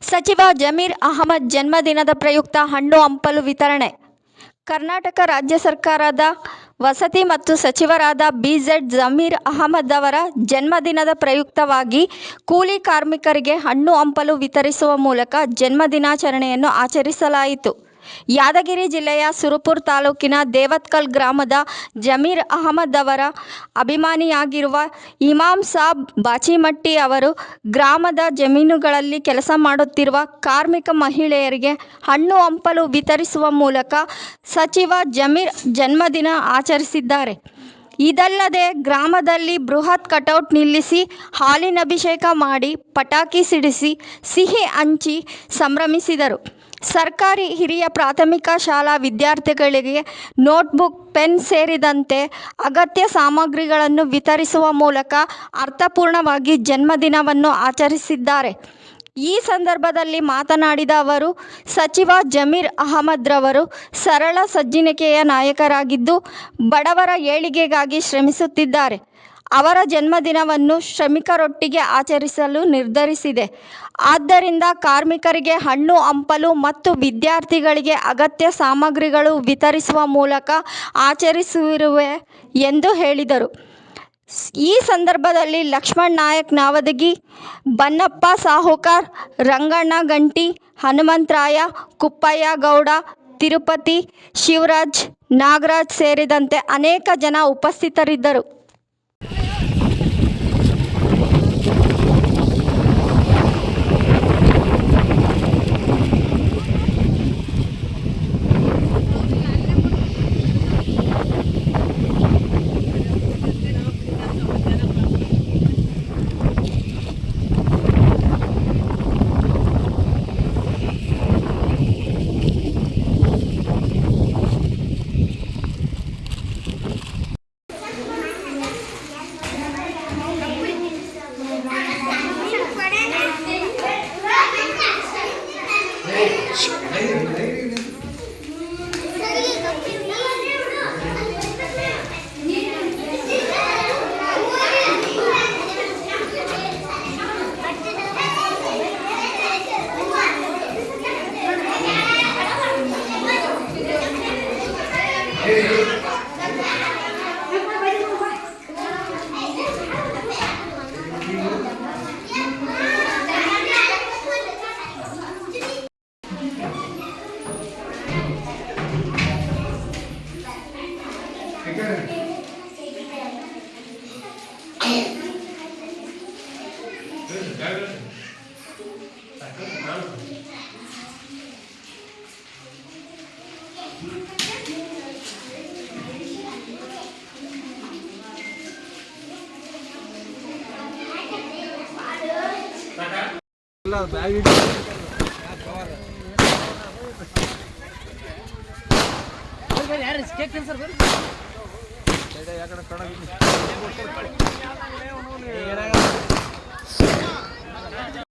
ಸಚಿವ ಜಮೀರ್ ಅಹಮದ್ ಜನ್ಮದಿನದ ಪ್ರಯುಕ್ತ ಹಣ್ಣು ಹಂಪಲು ವಿತರಣೆ. ಕರ್ನಾಟಕ ರಾಜ್ಯ ಸರ್ಕಾರದ ವಸತಿ ಮತ್ತು ಸಚಿವರಾದ ಬಿಜೆಡ್ ಜಮೀರ್ ಅಹಮದ್ ಅವರ ಜನ್ಮದಿನದ ಪ್ರಯುಕ್ತವಾಗಿ ಕೂಲಿ ಕಾರ್ಮಿಕರಿಗೆ ಹಣ್ಣು ಹಂಪಲು ವಿತರಿಸುವ ಮೂಲಕ ಜನ್ಮದಿನಾಚರಣೆಯನ್ನು ಆಚರಿಸಲಾಯಿತು. ಯಾದಗಿರಿ ಜಿಲ್ಲೆಯ ಸುರಪುರ ತಾಲೂಕಿನ ದೇವತ್ಕಲ್ ಗ್ರಾಮದ ಜಮೀರ್ ಅಹಮದ್ ಅವರ ಅಭಿಮಾನಿಯಾಗಿರುವ ಇಮಾಮ್ ಸಾಬ್ ಬಾಚಿಮಟ್ಟಿ ಅವರು ಗ್ರಾಮದ ಜಮೀನುಗಳಲ್ಲಿ ಕೆಲಸ ಮಾಡುತ್ತಿರುವ ಕಾರ್ಮಿಕ ಮಹಿಳೆಯರಿಗೆ ಹಣ್ಣು ಹಂಪಲು ವಿತರಿಸುವ ಮೂಲಕ ಸಚಿವ ಜಮೀರ್ ಜನ್ಮದಿನ ಆಚರಿಸಿದ್ದಾರೆ. ಇದಲ್ಲದೆ ಗ್ರಾಮದಲ್ಲಿ ಬೃಹತ್ ಕಟೌಟ್ ನಿಲ್ಲಿಸಿ ಹಾಲಿನಭಿಷೇಕ ಮಾಡಿ ಪಟಾಕಿ ಸಿಡಿಸಿ ಸಿಹಿ ಹಂಚಿ ಸಂಭ್ರಮಿಸಿದರು. ಸರ್ಕಾರಿ ಹಿರಿಯ ಪ್ರಾಥಮಿಕ ಶಾಲಾ ವಿದ್ಯಾರ್ಥಿಗಳಿಗೆ ನೋಟ್ಬುಕ್, ಪೆನ್ ಸೇರಿದಂತೆ ಅಗತ್ಯ ಸಾಮಗ್ರಿಗಳನ್ನು ವಿತರಿಸುವ ಮೂಲಕ ಅರ್ಥಪೂರ್ಣವಾಗಿ ಜನ್ಮದಿನವನ್ನು ಆಚರಿಸಿದ್ದಾರೆ. ಈ ಸಂದರ್ಭದಲ್ಲಿ ಮಾತನಾಡಿದ ಅವರು, ಸಚಿವ ಜಮೀರ್ ಅಹಮದ್ ರವರು ಸರಳ ಸಜ್ಜನಿಕೆಯ ನಾಯಕರಾಗಿದ್ದು ಬಡವರ ಏಳಿಗೆಗಾಗಿ ಶ್ರಮಿಸುತ್ತಿದ್ದಾರೆ. ಅವರ ಜನ್ಮದಿನವನ್ನು ಶ್ರಮಿಕರೊಟ್ಟಿಗೆ ಆಚರಿಸಲು ನಿರ್ಧರಿಸಿದೆ. ಆದ್ದರಿಂದ ಕಾರ್ಮಿಕರಿಗೆ ಹಣ್ಣು ಹಂಪಲು ಮತ್ತು ವಿದ್ಯಾರ್ಥಿಗಳಿಗೆ ಅಗತ್ಯ ಸಾಮಗ್ರಿಗಳು ವಿತರಿಸುವ ಮೂಲಕ ಆಚರಿಸಿರುವೆ ಎಂದು ಹೇಳಿದರು. ಈ ಸಂದರ್ಭದಲ್ಲಿ ಲಕ್ಷ್ಮಣ್ ನಾಯಕ್ ನಾವದಗಿ, ಬನ್ನಪ್ಪ ಸಾಹುಕಾರ್, ರಂಗಣ್ಣ ಗಂಟಿ, ಹನುಮಂತರಾಯ, ಕುಪ್ಪಯ್ಯ ಗೌಡ, ತಿರುಪತಿ, ಶಿವರಾಜ್, ನಾಗರಾಜ್ ಸೇರಿದಂತೆ ಅನೇಕ ಜನ ಉಪಸ್ಥಿತರಿದ್ದರು. ಯಾರು